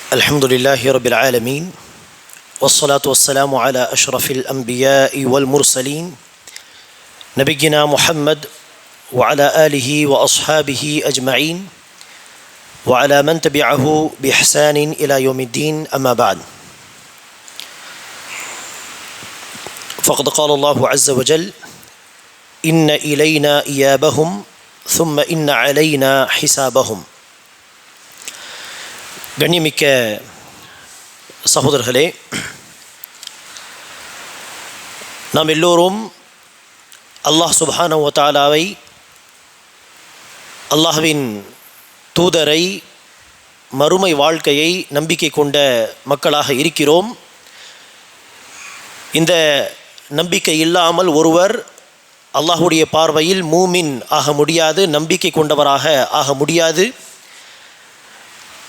الحمد لله رب العالمين والصلاة والسلام على أشرف الأنبياء والمرسلين نبينا محمد وعلى آله وأصحابه أجمعين وعلى من تبعه بإحسان إلى يوم الدين أما بعد فقد قال الله عز وجل إن إلينا إيابهم ثم إن علينا حسابهم. கண்ணியமிக்க சகோதரர்களே, நாம் எல்லோரும் அல்லாஹ் சுப்ஹானஹு வ தஆலாவை, அல்லாஹ்வின் தூதரை, மறுமை வாழ்க்கையை நம்பிக்கை கொண்ட மக்களாக இருக்கிறோம். இந்த நம்பிக்கை இல்லாமல் ஒருவர் அல்லாஹ்வுடைய பார்வையில் மூமின் ஆக முடியாது, நம்பிக்கை கொண்டவராக ஆக முடியாது.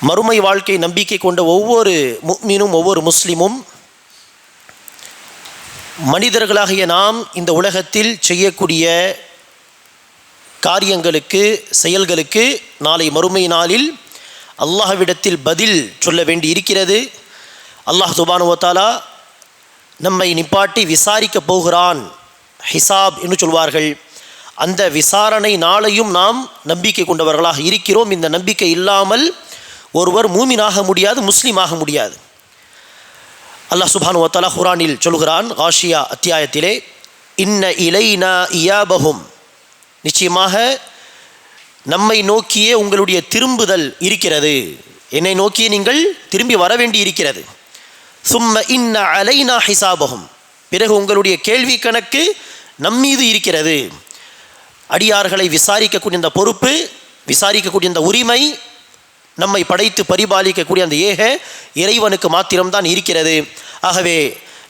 மறுமை வாழ்க்கை நம்பிக்கை கொண்ட ஒவ்வொரு முஃமினும் ஒவ்வொரு முஸ்லிமும் மனிதர்களாகிய நாம் இந்த உலகத்தில் செய்யக்கூடிய காரியங்களுக்கு, செயல்களுக்கு நாளை மறுமை நாளில் அல்லாஹ்விடத்தில் பதில் சொல்ல வேண்டி இருக்கிறது. அல்லாஹ் சுப்ஹானஹு வ தஆலா நம்மை நிப்பாட்டி விசாரிக்கப் போகிறான், ஹிசாப் என்று சொல்வார்கள். அந்த விசாரணை நாளையும் நாம் நம்பிக்கை கொண்டவர்களாக இருக்கிறோம். இந்த நம்பிக்கை இல்லாமல் ஒருவர் மூமினாக முடியாது, முஸ்லீமாக முடியாது. அல்லாஹ் சுப்ஹானஹு வ தஆலா குர்ஆனில் சொல்கிறான், காஷியா அத்தியாயத்திலே, இன்ன இலைனா இயாபஹும், நிச்சயமாக நம்மை நோக்கியே உங்களுடைய திரும்புதல் இருக்கிறது, என்னை நோக்கியே நீங்கள் திரும்பி வர வேண்டி இருக்கிறது. சும்ம இன்ன அலைனா ஹிசாபஹும், பிறகு உங்களுடைய கேள்வி கணக்கு நம்மீது இருக்கிறது. அடியார்களை விசாரிக்கக்கூடிய அந்த பொறுப்பு, விசாரிக்கக்கூடிய அந்த உரிமை நம்மை படைத்து பரிபாலிக்கக்கூடிய அந்த ஏக இறைவனுக்கு மாத்திரம்தான் இருக்கிறது. ஆகவே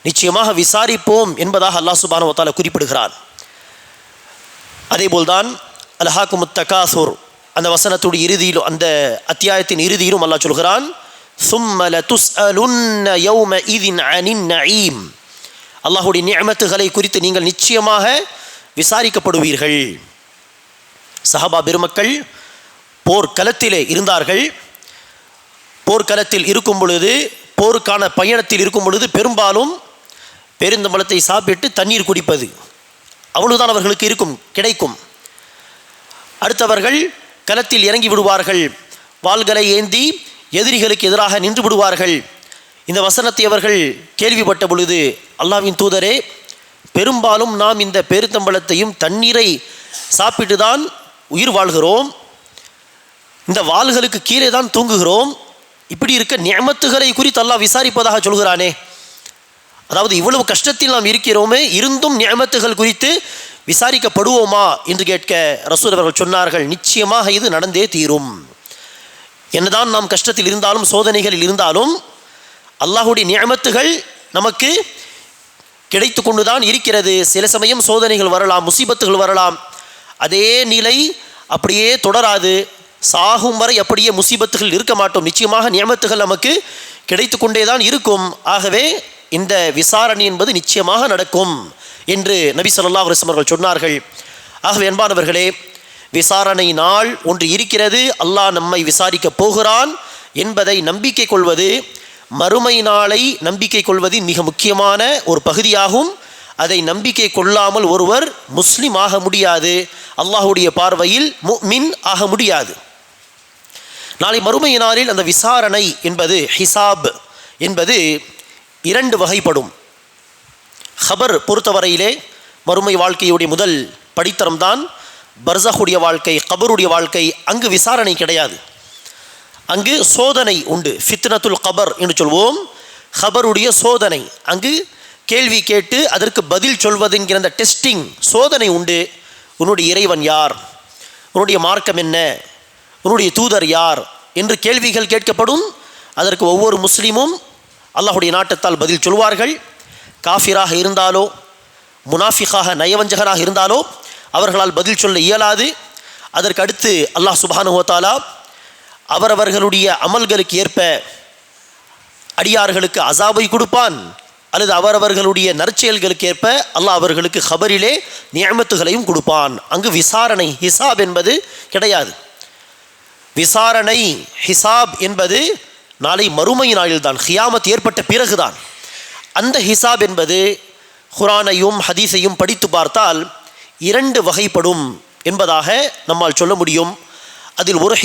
நிச்சயமாக விசாரிப்போம் என்பதாக அல்லாஹ் சுப்ஹானஹு வ தஆலா குறிப்பிடுகிறான். அதேபோல்தான் அல்ஹாக்குமுத் தகாசுர் அந்த வசனத்துடைய இறுதியிலும், அந்த அத்தியாயத்தின் இறுதியிலும் அல்லாஹ் சொல்கிறான், சும்ம லதுஸ்அலுன்ன யௌமஇதின் அனின் நஈம், அல்லாஹ்வுடைய நிஅமத்துகளை குறித்து நீங்கள் நிச்சயமாக விசாரிக்கப்படுவீர்கள். சஹாபா பெருமக்கள் போர்க்களத்திலே இருந்தார்கள். போர்க்களத்தில் இருக்கும் பொழுது, போருக்கான பயணத்தில் இருக்கும் பொழுது பெரும்பாலும் பெருந்தம்பளத்தை சாப்பிட்டு தண்ணீர் குடிப்பது அவ்வளவுதான் அவர்களுக்கு கிடைக்கும். அடுத்தவர்கள் களத்தில் இறங்கி விடுவார்கள், வாள்களை ஏந்தி எதிரிகளுக்கு எதிராக நின்று விடுவார்கள். இந்த வசனத்தை அவர்கள் கேள்விப்பட்ட பொழுது, அல்லாஹ்வின் தூதரே, பெரும்பாலும் நாம் இந்த பெருந்தம்பளத்தையும் தண்ணீரை சாப்பிட்டு தான் உயிர் வாழ்கிறோம், இந்த வாள்களுக்கு கீழே தான் தூங்குகிறோம், இப்படி இருக்க நிஅமத்துகளை குறித்து அல்லாஹ் விசாரிப்பதாக சொல்கிறானே, அதாவது இவ்வளவு கஷ்டத்தில் நாம் இருக்கிறோமே, இருந்தும் நிஅமத்துகள் குறித்து விசாரிக்கப்படுவோமா என்று கேட்க ரசூல் அவர்கள் சொன்னார்கள், நிச்சயமாக இது நடந்தே தீரும். என்னதான் நாம் கஷ்டத்தில் இருந்தாலும், சோதனைகளில் இருந்தாலும், அல்லாஹ்வுடைய நிஅமத்துகள் நமக்கு கிடைத்து கொண்டுதான் இருக்கிறது. சில சமயம் சோதனைகள் வரலாம், முசீபத்துகள் வரலாம், அதே நிலை அப்படியே தொடராது. சாகும் வரை அப்படியே முசீபத்துகள் இருக்க மாட்டோம். நிச்சயமாக நியமத்துகள் நமக்கு கிடைத்து கொண்டே தான் இருக்கும். ஆகவே இந்த விசாரணை என்பது நிச்சயமாக நடக்கும் என்று நபி ஸல்லல்லாஹு அலைஹி வஸல்லம் அவர்கள் சொன்னார்கள். ஆகவே அன்பானவர்களே, விசாரணை நாள் ஒன்று இருக்கிறது, அல்லாஹ் நம்மை விசாரிக்கப் போகிறான் என்பதை நம்பிக்கை கொள்வது, மறுமை நாளை நம்பிக்கை கொள்வது மிக முக்கியமான ஒரு பகுதியாகும். அதை நம்பிக்கை கொள்ளாமல் ஒருவர் முஸ்லிம் ஆக முடியாது, அல்லாஹ்வுடைய பார்வையில் முஃமின் ஆக முடியாது. நாளை மறுமை நாளில் அந்த விசாரணை என்பது, ஹிசாப் என்பது இரண்டு வகைப்படும். ஹபர் பொறுத்தவரையிலே மறுமை வாழ்க்கையுடைய முதல் படித்தரம்தான் பர்ஸஹுடைய வாழ்க்கை, கபருடைய வாழ்க்கை. அங்கு விசாரணை கிடையாது, அங்கு சோதனை உண்டு. ஃபித்னத்துல் கபர் என்று சொல்வோம், ஹபருடைய சோதனை. அங்கு கேள்வி கேட்டு அதற்கு பதில் சொல்வது என்கிற அந்த டெஸ்டிங், சோதனை உண்டு. உன்னுடைய இறைவன் யார், உன்னுடைய மார்க்கம் என்ன, உன்னுடைய தூதர் யார் என்று கேள்விகள் கேட்கப்படும். அதற்கு ஒவ்வொரு முஸ்லீமும் அல்லாஹ்வுடைய நாட்டத்தால் பதில் சொல்வார்கள். காஃபிராக இருந்தாலோ, முனாஃபிகாக நயவஞ்சகராக இருந்தாலோ அவர்களால் பதில் சொல்ல இயலாது. அதற்கு அடுத்து அல்லாஹ் சுப்ஹானஹு வ தஆலா அவரவர்களுடைய அமல்களுக்கு ஏற்ப அடியார்களுக்கு அஸாபை கொடுப்பான், அல்லது அவரவர்களுடைய நற்செயல்களுக்கு ஏற்ப அல்லாஹ் அவர்களுக்கு ஹபரிலே நியமத்துகளையும் கொடுப்பான். அங்கு விசாரணை, ஹிசாப் என்பது கிடையாது. விசாரணை, ஹிசாப் என்பது நாளை மறுமை நாளில்தான், கியாமத் ஏற்பட்ட பிறகுதான். அந்த ஹிசாப் என்பது குர்ஆனையும் ஹதீஸையும் படித்து பார்த்தால் 2 வகைப்படும் என்பதாக நம்மால் சொல்ல முடியும். அதில் ஒரு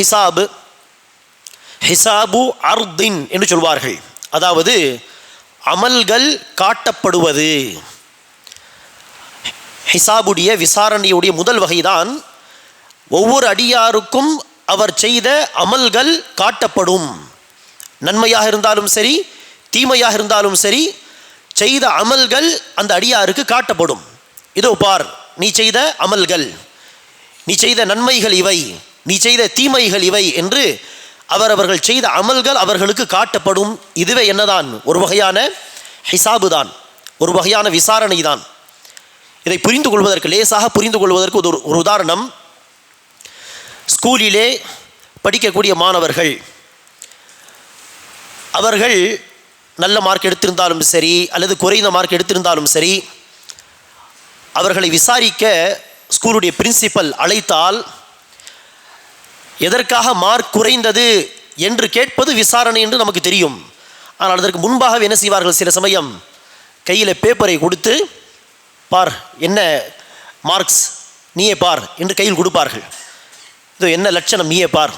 ஹிசாபு அர்தின் என்று சொல்வார்கள், அதாவது அமல்கள் காட்டப்படுவது. ஹிசாபுடைய விசாரணையுடைய முதல் வகைதான் ஒவ்வொரு அடியாருக்கும் அவர் செய்த அமல்கள் காட்டப்படும். நன்மையாக இருந்தாலும் சரி, தீமையாக இருந்தாலும் சரி, செய்த அமல்கள் அந்த அடியாருக்கு காட்டப்படும். இதோ பார், நீ செய்த அமல்கள், நீ செய்த நன்மைகள் இவை, நீ செய்த தீமைகள் இவை என்று அவர்கள் செய்த அமல்கள் அவர்களுக்கு காட்டப்படும். இதுவே என்னதான்? ஒரு வகையான ஹிசாபு தான், ஒரு வகையான விசாரணை தான். இதை புரிந்து கொள்வதற்கு, லேசாக புரிந்து கொள்வதற்கு ஒரு உதாரணம். ஸ்கூலிலே படிக்கக்கூடிய மாணவர்கள், அவர்கள் நல்ல மார்க் எடுத்திருந்தாலும் சரி அல்லது குறைந்த மார்க் எடுத்திருந்தாலும் சரி, அவர்களை விசாரிக்க ஸ்கூலுடைய பிரின்சிபல் அழைத்தால் எதற்காக மார்க் குறைந்தது என்று கேட்பது விசாரணை என்று நமக்கு தெரியும். ஆனால் அதற்கு முன்பாகவே என்ன செய்வார்கள்? சில சமயம் கையில் பேப்பரை கொடுத்து, பார் என்ன மார்க்ஸ், நீயே பார் என்று கையில் கொடுப்பார்கள். இது என்ன லட்சணம், நீயே பார்,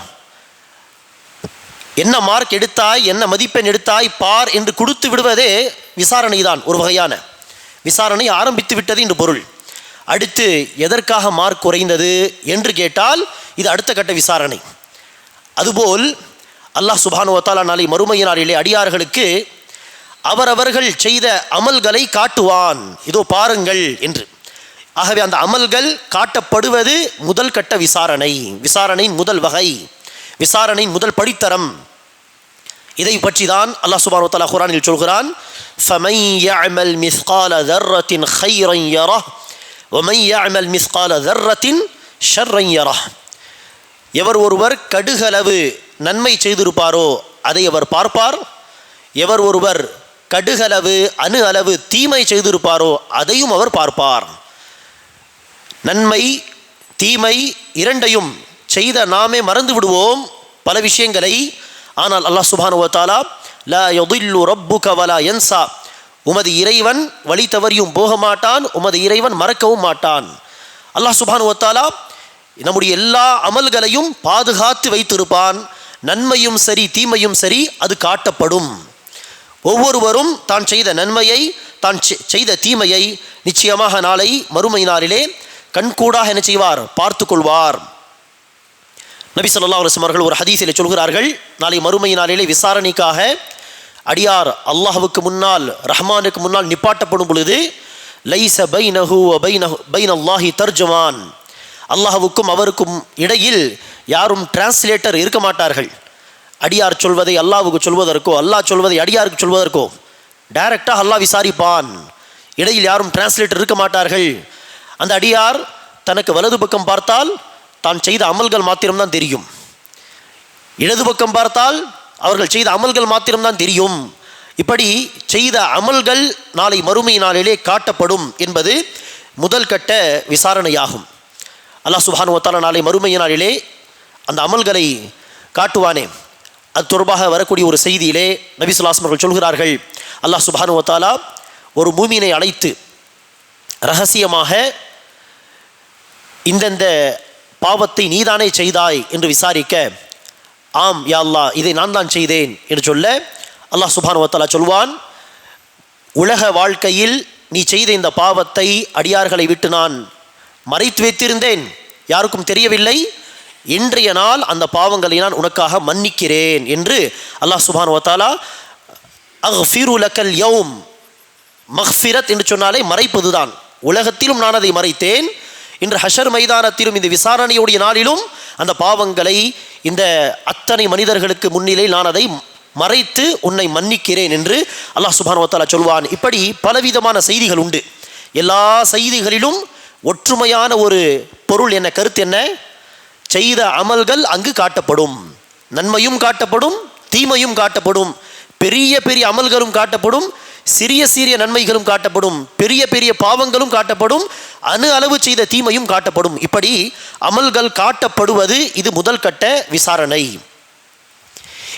என்ன மார்க் எடுத்தாய், என்ன மதிப்பெண் எடுத்தாய் பார் என்று கொடுத்து விடுவதே விசாரணை தான். ஒரு வகையான விசாரணை ஆரம்பித்து விட்டது என்று பொருள். அடுத்து எதற்காக மார்க் குறைந்தது என்று கேட்டால் இது அடுத்த கட்ட விசாரணை. அதுபோல் அல்லாஹ் சுப்ஹானஹு வ தஆலா நாளை மறுமை நாளிலே அடியார்களுக்கு அவரவர்கள் செய்த அமல்களை காட்டுவான், இதோ பாருங்கள் என்று. ஆகவே அந்த அமல்கள் காட்டப்படுவது முதல் கட்ட விசாரணை, விசாரணையின் முதல் வகை, விசாரணையின் முதல் படித்தரம். இதை பற்றி தான் அல்லாஹ் சுப்ஹானஹு வ தஆலா குர்ஆனில் சொல்கிறான், ஃபமன் யஅமல் மிஸ்கால தர்ரத்தின் கைரன் யரஹ் வமன் யஅமல் மிஸ்கால தர்ரத்தின் ஷர்ரன் யரஹ். எவர் ஒருவர் கடுகளவு நன்மை செய்திருப்பாரோ அதை அவர் பார்ப்பார், எவர் ஒருவர் கடுகளவு அணு அளவு தீமை செய்திருப்பாரோ அதையும் அவர் பார்ப்பார். நன்மை தீமை இரண்டையும் செய்த நாமே மறந்து விடுவோம் பல விஷயங்களை. ஆனால் அல்லாஹ் சுப்ஹானஹு வ தஆலா லா யதில்லு ரப்புக வலா யன்சா, உமது இறைவன் வழி தவறியும் போக மாட்டான், உமது இறைவன் மறக்கவும் மாட்டான். அல்லாஹ் சுப்ஹானஹு வ தஆலா நம்முடைய எல்லா அமல்களையும் பாதுகாத்து வைத்திருப்பான். நன்மையும் சரி தீமையும் சரி அது காட்டப்படும். ஒவ்வொருவரும் தான் செய்த நன்மையை, தான் செய்த தீமையை நிச்சயமாக நாளை மறுமை நாளிலே கண்கூடாக என்ன செய்வார்? பார்த்து கொள்வார். நபி ஸல்லல்லாஹு அலைஹி வஸல்லம் அவர்கள் ஒரு ஹதீஸிலே சொல்கிறார்கள், நாளை மறுமை நாளிலே விசாரணைக்காக அடியார் அல்லாஹ்வுக்கு முன்னால், ரஹ்மானுக்கு முன்னால் நிப்பாட்டப்படும் பொழுது லைஸ பைனஹு வ பைனல்லாஹி தர்ஜுமான், அல்லாஹ்வுக்கும் அவருக்கும் இடையில் யாரும் டிரான்ஸ்லேட்டர் இருக்க மாட்டார்கள். அடியார் சொல்வதை அல்லாஹ்வுக்கு சொல்வதற்கோ, அல்லாஹ் சொல்வதை அடியாருக்கு சொல்வதற்கோ டைரக்டாக அல்லாஹ் விசாரிப்பான். இடையில் யாரும் டிரான்ஸ்லேட்டர் இருக்க மாட்டார்கள். அந்த அடியார் தனக்கு வலது பக்கம் பார்த்தால் தான் செய்த அமல்கள் மாத்திரம்தான் தெரியும், இடது பக்கம் பார்த்தால் அவர்கள் செய்த அமல்கள் மாத்திரம்தான் தெரியும். இப்படி செய்த அமல்கள் நாளை மறுமை நாளிலே காட்டப்படும் என்பது முதல் கட்ட விசாரணையாகும். அல்லாஹ் சுப்ஹானஹு வ தஆலா நாளை மறுமை நாளிலே அந்த அமல்களை காட்டுவானே, அது தொடர்பாக வரக்கூடிய ஒரு செய்தியிலே நபி ஸல்லல்லாஹு அலைஹி வஸல்லம் சொல்கிறார்கள், அல்லாஹ் சுப்ஹானஹு வ தஆலா ஒரு மூமினை அழைத்து ரகசியமாக இந்தந்த பாவத்தை நீதானே செய்தாய் என்று விசாரிக்க, ஆம் யா அல்லாஹ் இதை நான் தான் செய்தேன் என்று சொல்ல, அல்லாஹ் சுப்ஹானஹு வ தஆலா சொல்வான், உலக வாழ்க்கையில் நீ செய்த இந்த பாவத்தை அடியார்களை விட்டு நான் மறைத்து வைத்திருந்தேன், யாருக்கும் தெரியவில்லை. இன்றைய நாள் அந்த பாவங்களை நான் உனக்காக மன்னிக்கிறேன் என்று அல்லாஹ் சுப்ஹானஹு வ தஆலா அக்ஃபிரு லக்கல் யௌம், மக்ஃபிரத் என்று சொன்னாலே மறைப்பது தான். உலகத்திலும் நான் அதை மறைத்தேன், இன்று ஹஷர் மைதானத்திலும் இந்த விசாரணையுடைய நாளிலும் அந்த பாவங்களை இந்த அத்தனை மனிதர்களுக்கு முன்னிலையில் நான் அதை மறைத்து உன்னை மன்னிக்கிறேன் என்று அல்லாஹ் சுப்ஹானஹு வ தஆலா சொல்வான். இப்படி பலவிதமான செய்திகள் உண்டு. எல்லா செய்திகளிலும் ஒற்றுமையான ஒரு பொருள் என்ன, கருத்து என்ன? செய்த அமல்கள் அங்கு காட்டப்படும், நன்மையும் காட்டப்படும் தீமையும் காட்டப்படும், பெரிய பெரிய அமல்களும் காட்டப்படும், சிறிய சிறிய நன்மைகளும் காட்டப்படும், பெரிய பெரிய பாவங்களும் காட்டப்படும், அணு அளவு செய்த தீமையும் காட்டப்படும். இப்படி அமல்கள் காட்டப்படுவது இது முதல் கட்ட விசாரணை.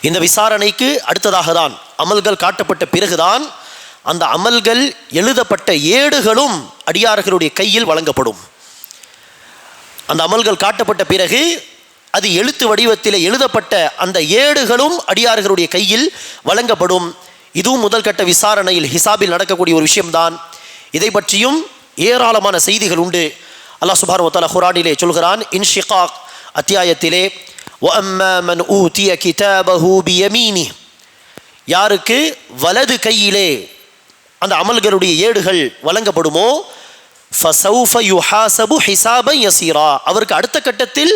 இந்த விசாரணைக்கு அடுத்ததாக தான் அமல்கள் காட்டப்பட்ட பிறகுதான் அந்த அமல்கள் எழுதப்பட்ட ஏடுகளும் அடியார்களுடைய கையில் வழங்கப்படும். அந்த அமல்கள் காட்டப்பட்ட பிறகு அது எழுத்து வடிவத்தில் எழுதப்பட்ட அந்த ஏடுகளும் அடியார்களுடைய கையில் வழங்கப்படும். இதுவும் முதல் கட்ட விசாரணையில் ஹிசாபில் நடக்கக்கூடிய ஒரு விஷயம்தான். இதை பற்றியும் ஏராளமான செய்திகள் உண்டு. அல்லாஹ் சுப்ஹானஹு வ தஆலா குர்ஆனிலே சொல்கிறான், இன்ஷிகாக் அத்தியாயத்திலே, வஅம்மா மன் ஊதிய கிதாபஹு பியமீனிஹி, யாருக்கு வலது கையிலே அந்த அமல்களுடைய ஏடுகள் வழங்கப்படுமோ, ஃபஸௌஃப யுஹாஸபு ஹிசாபன் யஸீரா, அவருக்கு அடுத்த கட்டத்தில்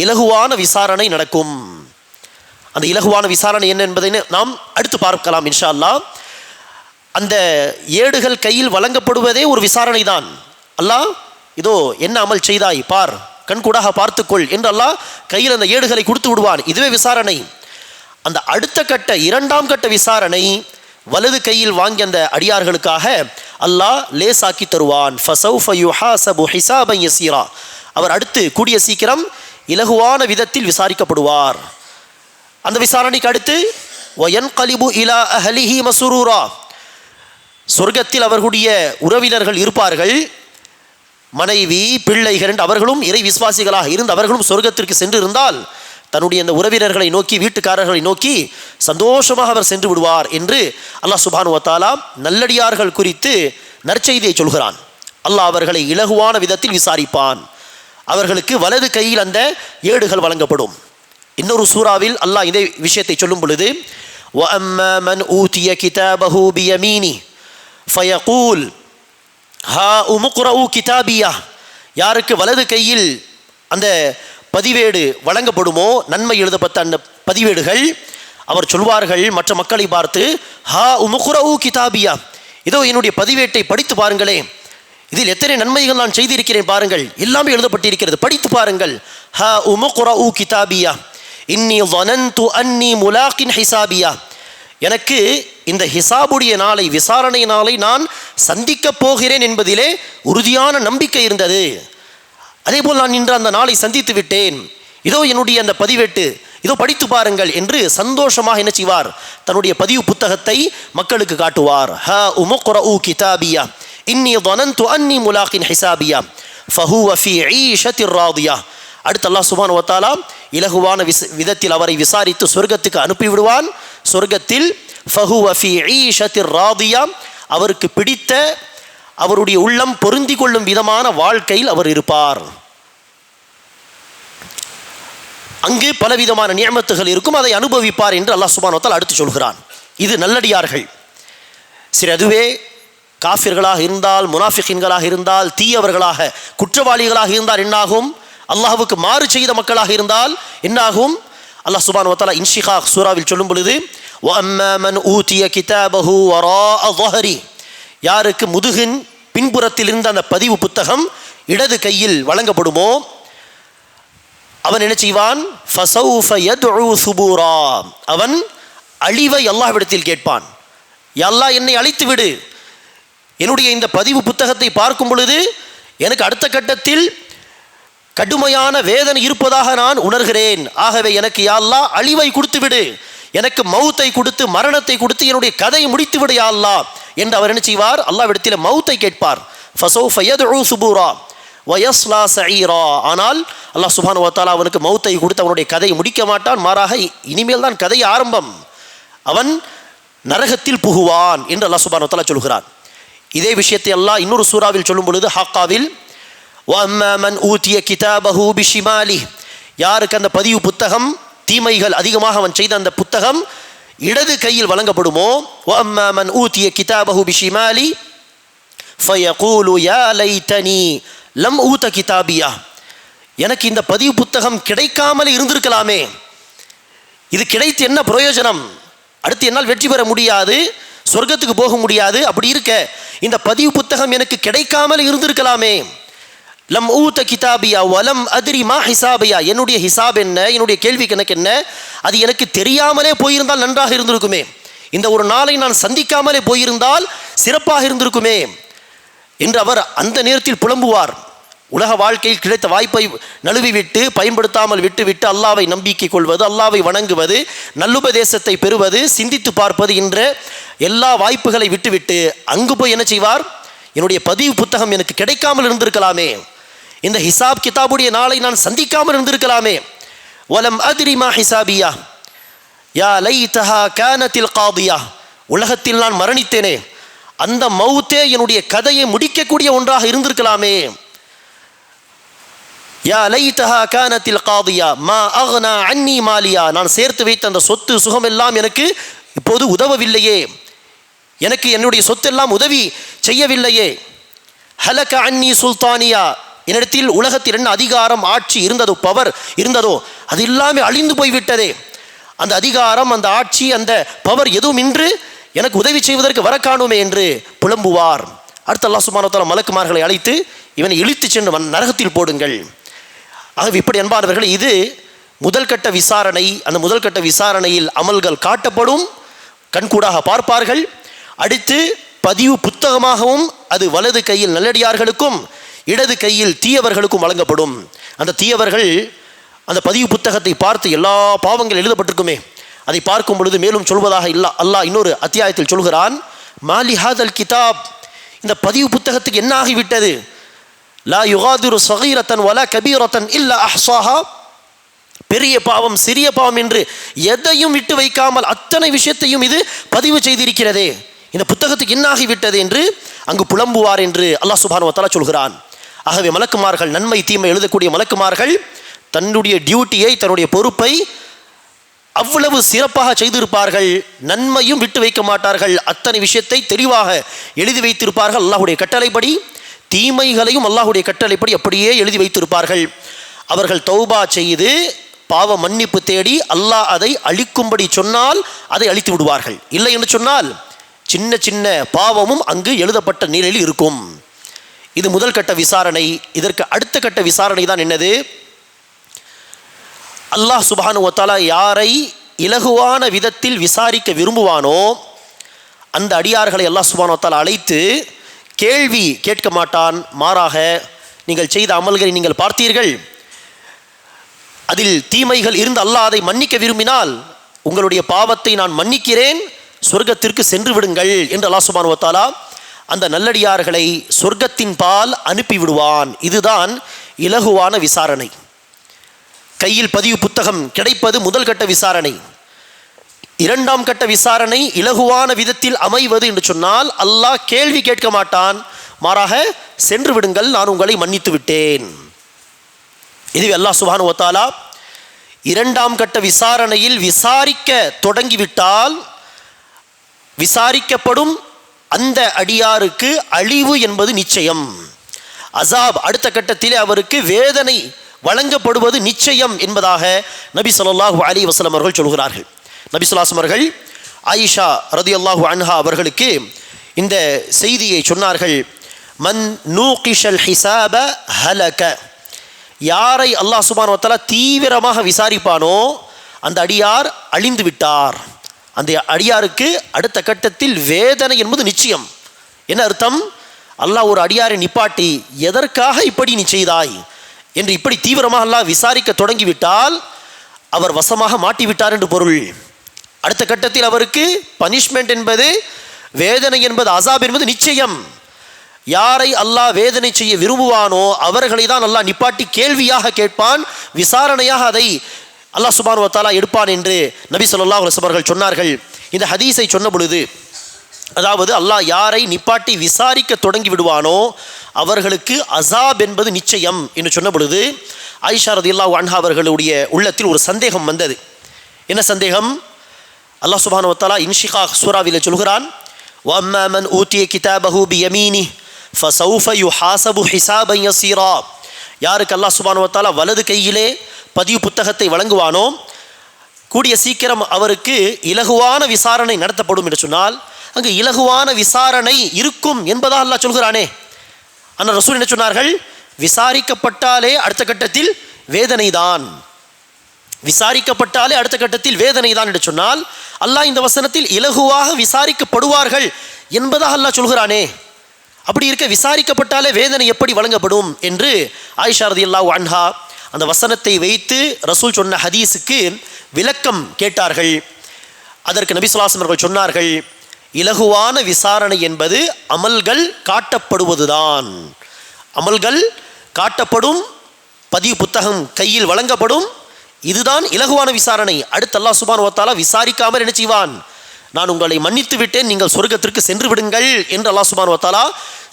இலகுவான விசாரணை நடக்கும். அந்த இலகுவான விசாரணை என்ன என்பதை நாம் அடுத்து பார்க்கலாம் இன்ஷா அல்லாஹ். அந்த ஏடுகள் கையில் வழங்கப்படுவதே ஒரு விசாரணை தான். அல்லாஹ் இதோ என்ன அமல் செய்தாய் பார், கண்கூடாக பார்த்துக்கொள் என்று அல்லாஹ் கையில் அந்த ஏடுகளை கொடுத்து விடுவான். இதுவே விசாரணை. அந்த அடுத்த கட்ட இரண்டாம் கட்ட விசாரணை வலது கையில் வாங்கிய அந்த அடியார்களுக்காக அல்லாஹ் லேசாக்கி தருவான். ஃபஸௌஃப யுஹாஸபு ஹிசாபன் யஸீரா, அவர் அடுத்து கூடிய சீக்கிரம் இலகுவான விதத்தில் விசாரிக்கப்படுவார். அந்த விசாரணைக்கு அடுத்து வயன்கலிபு இலா அஹ்லிஹி மஸ்ரூரா, சொர்க்கத்தில் அவர்களுடைய உறவினர்கள் இருப்பார்கள், மனைவி பிள்ளைகள் என்று அவர்களும் இறை விசுவாசிகளாக இருந்து அவர்களும் சொர்க்கத்திற்கு சென்று இருந்தால் தன்னுடைய அந்த உறவினர்களை நோக்கி வீட்டுக்காரர்களை நோக்கி சந்தோஷமாக அவர் சென்று விடுவார் என்று அல்லாஹ் சுப்ஹானஹு வ தஆலா நல்லடியார்கள் குறித்து நற்செய்தியை சொல்கிறான். அல்லாஹ் அவர்களை இலகுவான விதத்தில் விசாரிப்பான். அவர்களுக்கு வலது கையில் அந்த ஏடுகள் வழங்கப்படும். இன்னொரு சூறாவில் அல்லாஹ் இதே விஷயத்தை சொல்லும் பொழுது, வஅம்மா மன் ஊதிய கிதாபஹு பியமீனிஹி ஃபயகூல் ஹாஉம் இக்ரஊ கிதாபியா, யாருக்கு வலது கையில் அந்த பதிவேடு வழங்கப்படுமோ, நன்மை எழுதப்பட்ட அந்த பதிவேடுகள், அவர் சொல்வார்கள் மற்ற மக்களை பார்த்து, ஹாஉம் இக்ரஊ கிதாபியா, இதோ என்னுடைய பதிவேட்டை படித்து பாருங்களே, இதில் எத்தனை நன்மைகள் நான் செய்திருக்கிறேன் பாருங்கள், எல்லாமே எழுதப்பட்டிருக்கிறது, படித்து பாருங்கள். ஹாஉம் இக்ரஊ கிதாபியா இன்னி ظننت அன்னி முலாகின் ஹிசாபியா, எனக்கு இந்த ஹிசாபுடைய நாளை, விசாரணை நாளை நான் சந்திக்கப் போகிறேன் என்பதிலே உறுதியான நம்பிக்கை இருந்தது. அதேபோல் நான் இன்று அந்த நாளை சந்தித்து விட்டேன், இதோ என்னுடைய அந்த பதிவேட்டு, இதோ படித்து பாருங்கள் என்று சந்தோஷமாக என்ன செய்வார், தன்னுடைய பதிவு புத்தகத்தை மக்களுக்கு காட்டுவார். ஹாஉம் இக்ரஊ கிதாபியா இன்னி ظننت அன்னி முலாகின் ஹிசாபியா ஃபஹுவ ஃபீ ஈஷத்திர் ராதியா. அடுத்து அல்லாஹ் சுப்ஹானஹு வ தஆலா இலகுவான விதத்தில் அவரை விசாரித்து சொர்க்கத்துக்கு அனுப்பிவிடுவான். சொர்க்கத்தில் ஃபஹுவ ஃபீ ஈஷத்திர் ராதியா, அவருக்கு பிடித்த, அவருடைய உள்ளம் பொருந்தி கொள்ளும் விதமான வாழ்க்கையில் அவர் இருப்பார். அங்கு பலவிதமான நியமத்துகள் இருக்கும், அதை அனுபவிப்பார் என்று அல்லாஹ் சுப்ஹானஹு வ தஆலா அடுத்து சொல்கிறான். இது நல்லடியார்கள். சரி, அதுவே காஃபிர்களாக இருந்தால், முனாஃபிகீன்களாக இருந்தால், தீயவர்களாக குற்றவாளிகளாக இருந்தால் என்னாகும்? அல்லாஹ்வுக்கு மாறு செய்த மக்களாக இருந்தால் என்னாகும்? அல்லாஹ் சுப்ஹானஹு வ தஆலா இன்ஷிகாக் சூராவில் சொல்லும் பொழுது, வஅம்மா மன் ஊதிய கிதாபஹு வராஅ ظஹரி, யாருக்கு முதுகின் பின்புறத்தில் இருந்த அந்த பதிவு புத்தகம் இடது கையில் வழங்கப்படுமோ, அவன் என்ன செய்வான்? ஃபஸௌஃப யத்உ சுபூரா, அவன் அழிவை அல்லாஹ்விடத்தில் கேட்பான். யா அல்லாஹ், என்னை அழித்து விடு, என்னுடைய இந்த பதிவு புத்தகத்தை பார்க்கும் பொழுது எனக்கு அடுத்த கட்டத்தில் கடுமையான வேதனை இருப்பதாக நான் உணர்கிறேன். ஆகவே எனக்கு யா அல்லாஹ் அழிவை கொடுத்து விடு, எனக்கு மௌத்தை கொடுத்து, மரணத்தை கொடுத்து என்னுடைய கதையை முடித்து விடு யா அல்லாஹ் என்று அவர் என்ன செய்வார்? அல்லாஹ்விடத்தில் மௌத்தை கேட்பார். ஃபஸௌஃப யத்உ சுபூரா வயஸ்லா சஈரா, ஆனால் அல்லாஹ் சுப்ஹானஹு வ தஆலா அவனுக்கு மௌத்தை கொடுத்து அவனுடைய கதையை முடிக்க மாட்டான். மாறாக இனிமேல் தான் கதை ஆரம்பம், அவன் நரகத்தில் புகுவான் என்று அல்லாஹ் சுப்ஹானஹு வ தஆலா சொல்கிறான். இதே விஷயத்தை அல்லாஹ் இன்னொரு சூறாவில் சொல்லும் பொழுது, ஹக்காவில், வஅம்மா மன் ஊதிய கிதாபஹு பிஷிமாலிஹி, யாருக்கு அந்த பதிவு புத்தகம், தீமைகள் அதிகமாக அவன் செய்த அந்த புத்தகம் இடது கையில் வழங்கப்படுமோ, வஅம்மா மன் ஊதிய கிதாபஹு பிஷிமாலி ஃபயகூலு யா லைதனி லம் ஊத கிதாபியா, எனக்கு இந்த பதிவு புத்தகம் கிடைக்காமல் இருந்திருக்கலாமே, இது கிடைத்து என்ன பிரயோஜனம், அடுத்து என்னால் வெற்றி பெற முடியாது, சொர்க்கத்துக்கு போக முடியாது, அப்படி இருக்க இந்த பதிவு புத்தகம் எனக்கு கிடைக்காமல் இருந்திருக்கலாமே. லம் ஊத கிதாபியா வலம் அதிரி மா ஹிசாபியா, என்னுடைய ஹிசாப் என்ன, என்னுடைய கேள்வி கணக்கு என்ன, அது எனக்கு தெரியாமலே போயிருந்தால் நன்றாக இருந்திருக்குமே, இந்த ஒரு நாளை நான் சந்திக்காமலே போயிருந்தால் சிறப்பாக இருந்திருக்குமே என்று அவர் அந்த நேரத்தில் புலம்புவார். உலக வாழ்க்கையில் கிடைத்த வாய்ப்பை நழுவி விட்டு பயன்படுத்தாமல் விட்டு அல்லாவை நம்பிக்கை கொள்வது, அல்லாவை வணங்குவது, நல்லுபதேசத்தை பெறுவது, சிந்தித்து பார்ப்பது என்ற எல்லா வாய்ப்புகளை விட்டுவிட்டு அங்கு போய் என்ன செய்வார்? என்னுடைய பதிவு புத்தகம் எனக்கு கிடைக்காமல் இருந்திருக்கலாமே, இந்த ஹிசாப் கிதாபுடைய நாளை நான் சந்திக்காமல் இருந்திருக்கலாமே. வலம் அத்ரி மா ஹிசாபியா யா லைதஹா கானத்தில் காதியா, உலகத்தில் நான் மரணித்தேனே, அந்த மௌத்தே என்னுடைய கதையை முடிக்கக்கூடிய ஒன்றாக இருந்திருக்கலாமே. யா லைதஹா கானத்தில் காதியா மா அக்னா அன்னி மாலியா, நான் சேர்த்து வைத்த அந்த சொத்து சுகம் எல்லாம் எனக்கு இப்போது உதவவில்லையே, எனக்கு என்னுடைய சொத்தெல்லாம் உதவி செய்யவில்லையே. ஹலக அன்னி சுல்தானியா, என்னிடத்தில் உலகத்தில் என்ன அதிகாரம் ஆட்சி இருந்ததோ, பவர் இருந்ததோ, அது எல்லாமே அழிந்து போய்விட்டதே. அந்த அதிகாரம், அந்த ஆட்சி, அந்த பவர் எதுவும் இன்று எனக்கு உதவி செய்வதற்கு வர காணுமே என்று புலம்புவார். அடுத்து அல்லாஹ் சுப்ஹானஹு வ தஆலா மலக்குமார்களை அழைத்து இவனை இழுத்து சென்று நரகத்தில் போடுங்கள். ஆகவே இப்படி அன்பானவர்கள், இது முதல் கட்ட விசாரணை. அந்த முதல் கட்ட விசாரணையில் அமல்கள் காட்டப்படும், கண்கூடாக பார்ப்பார்கள். அடுத்து பதிவு புத்தகமாகவும் அது வலது கையில் நல்லடியார்களுக்கும் இடது கையில் தீயவர்களுக்கும் வழங்கப்படும். அந்த தீயவர்கள் அந்த பதிவு புத்தகத்தை பார்த்து எல்லா பாவங்கள் எழுதப்பட்டிருக்குமே, அதை பார்க்கும் பொழுது மேலும் சொல்வதாக அல்லாஹ் இன்னொரு அத்தியாயத்தில் சொல்கிறான், மாலி ஹாதல் கிதாப், இந்த பதிவு புத்தகத்துக்கு என்ன ஆகிவிட்டது? லா யுகாதிரு சகீரத்தன் வலா கபீரத்தன் இல்லா அஹ்சாஹா, பெரிய பாவம் சிறிய பாவம் என்று எதையும் விட்டு வைக்காமல் அத்தனை விஷயத்தையும் இது பதிவு செய்திருக்கிறதே, இந்த புத்தகத்துக்கு என்ன ஆகிவிட்டது என்று அங்கு புலம்புவார் என்று அல்லாஹ் சுப்ஹானஹு வ தஆலா சொல்கிறான். ஆகவே மலக்குமார்கள், நன்மை தீமை எழுதக்கூடிய மலக்குமார்கள் தன்னுடைய டியூட்டியை, தன்னுடைய பொறுப்பை அவ்வளவு சிறப்பாக செய்திருப்பார்கள். நன்மையும் விட்டு வைக்க மாட்டார்கள், அத்தனை விஷயத்தை தெளிவாக எழுதி வைத்திருப்பார்கள். அல்லாஹ்வுடைய கட்டளைப்படி தீமைகளையும் அல்லாஹ்வுடைய கட்டளைப்படி அப்படியே எழுதி வைத்திருப்பார்கள். அவர்கள் தௌபா செய்து பாவ மன்னிப்பு தேடி அல்லாஹ் அதை அழிக்கும்படி சொன்னால் அதை அழித்து விடுவார்கள். இல்லை என்று சொன்னால் சின்ன சின்ன பாவமும் அங்கு எழுதப்பட்ட நிலையில் இருக்கும். இது முதல் கட்ட விசாரணை. இதற்கு அடுத்த கட்ட விசாரணை தான் என்னது? அல்லாஹ் சுப்ஹானஹு வ தஆலா யாரை இலகுவான விதத்தில் விசாரிக்க விரும்புவானோ அந்த அடியார்களை அல்லாஹ் சுப்ஹானஹு வ தஆலா அழைத்து கேள்வி கேட்க மாட்டான். மாறாக, நீங்கள் செய்த அமல்களை நீங்கள் பார்த்தீர்கள், அதில் தீமைகள் இருந்து அல்லாஹ் அதை மன்னிக்க விரும்பினால் உங்களுடைய பாவத்தை நான் மன்னிக்கிறேன், சொர்க்கத்திற்கு சென்று விடுங்கள் என்று அல்லாஹ் சுப்ஹானஹு வ தஆலா அந்த நல்லடியார்களை சொர்க்கத்தின் பால் அனுப்பிவிடுவான். இதுதான் இலகுவான விசாரணை. கையில் பதிவு புத்தகம் கிடைப்பது முதல் கட்ட விசாரணை. இரண்டாம் கட்ட விசாரணை இலகுவான விதத்தில் அமைவது என்று சொன்னால் அல்லாஹ் கேள்வி கேட்க மாட்டான், மாறாக சென்று விடுங்கள், நான் உங்களை மன்னித்து விட்டேன். இதுவே அல்லாஹ் சுப்ஹானஹு வ தஆலா இரண்டாம் கட்ட விசாரணையில் விசாரிக்க தொடங்கிவிட்டால் விசாரிக்கப்படும் அந்த அடியாருக்கு அழிவு என்பது நிச்சயம். அசாப், அடுத்த கட்டத்திலே அவருக்கு வேதனை வழங்கப்படுவது நிச்சயம் என்பதாக நபி ஸல்லல்லாஹு அலைஹி வஸல்லம் அவர்கள் சொல்கிறார்கள். நபி ஸல்லல்லாஹு அலைஹி வஸல்லம் அவர்கள் ஆயிஷா ரதியல்லாஹு அன்ஹா அவர்களுக்கு இந்த செய்தியை சொன்னார்கள். மன் நூகிஷல் ஹிசாப ஹலக, யாரை அல்லாஹ் சுப்ஹானஹு வ தஆலா தீவிரமாக விசாரிப்பானோ அந்த அடியார் அழிந்து விட்டார். அந்த அடியாருக்கு அடுத்த கட்டத்தில் வேதனை என்பது நிச்சயம். என்ன அர்த்தம்? அல்லாஹ் ஒரு அடியாரை நிப்பாட்டி எதற்காக இப்படி நீ செய்தாய் என்று இப்படி தீவிரமாக அல்லாஹ் விசாரிக்க தொடங்கிவிட்டால் அவர் வசமாக மாட்டிவிட்டார் என்று பொருள். அடுத்த கட்டத்தில் அவருக்கு பனிஷ்மெண்ட் என்பது, வேதனை என்பது, அசாப் என்பது நிச்சயம். யாரை அல்லாஹ் வேதனை செய்ய விரும்புவானோ அவர்களை தான் அல்லாஹ் நிப்பாட்டி கேள்வியாக கேட்பான், விசாரணையாக அதை அல்லாஹ் சுப்ஹானஹு வ தஆலா எடுப்பான் என்று நபி ஸல்லல்லாஹு அலைஹி வஸல்லம் அவர்கள் சொன்னார்கள். இந்த ஹதீஸை சொன்ன பொழுது, அதாவது அல்லாஹ் யாரை நிப்பாட்டி விசாரிக்க தொடங்கி விடுவானோ அவர்களுக்கு அசாப் என்பது நிச்சயம் என்று சொன்ன பொழுது ஆயிஷா ரதியல்லாஹு அன்ஹா அவர்களுடைய உள்ளத்தில் ஒரு சந்தேகம் வந்தது. என்ன சந்தேகம்? அல்லாஹ் சுப்ஹானஹு வ தஆலா இன்ஷிகாக் சூராவிலே சொல்கிறான், வஅம்மா மன் ஊதிய கிதாபஹு பியமீனிஹி ஃபஸௌஃப யுஹாஸபு ஹிசாபன் யஸீரா, யாருக்கு அல்லாஹ் சுப்ஹானஹு வ தஆலா வலது கையிலே பதிவு புத்தகத்தை வழங்குவானோ கூடிய சீக்கிரம் அவருக்கு இலகுவான விசாரணை நடத்தப்படும் என்று சொன்னால், அங்கு இலகுவான விசாரணை இருக்கும் என்பதாக அல்லாஹ் சொல்கிறானே. ஆனால் ரசூல் என்ன சொன்னார்கள்? விசாரிக்கப்பட்டாலே அடுத்த கட்டத்தில் வேதனை தான், விசாரிக்கப்பட்டாலே அடுத்த கட்டத்தில் வேதனை தான் என்று சொன்னால் அல்லாஹ் இந்த வசனத்தில் இலகுவாக விசாரிக்கப்படுவார்கள் என்பதாக அல்லாஹ் சொல்கிறானே. அப்படி இருக்க விசாரிக்கப்பட்டாலே வேதனை எப்படி வழங்கப்படும் என்று ஆயிஷா ரலியல்லாஹு அன்ஹா அந்த வசனத்தை வைத்து ரசூல் சொன்ன ஹதீஸுக்கு விளக்கம் கேட்டார்கள். அதற்கு நபி ஸல்லல்லாஹு அலைஹி வஸல்லம் அவர்கள் சொன்னார்கள், இலகுவான விசாரணை என்பது அமல்கள் காட்டப்படுவதுதான். அமல்கள் காட்டப்படும், பதிவு புத்தகம் கையில் வழங்கப்படும், இதுதான் இலகுவான விசாரணை. அடுத்து அல்லாஹ் சுப்ஹானஹு வ தஆலா விசாரிக்காமல் என்ன செய்வான்? நான் உங்களை மன்னித்து விட்டேன், நீங்கள் சொர்க்கத்திற்கு சென்று விடுங்கள் என்று அல்லாஹ் சுப்ஹானஹு வ தஆலா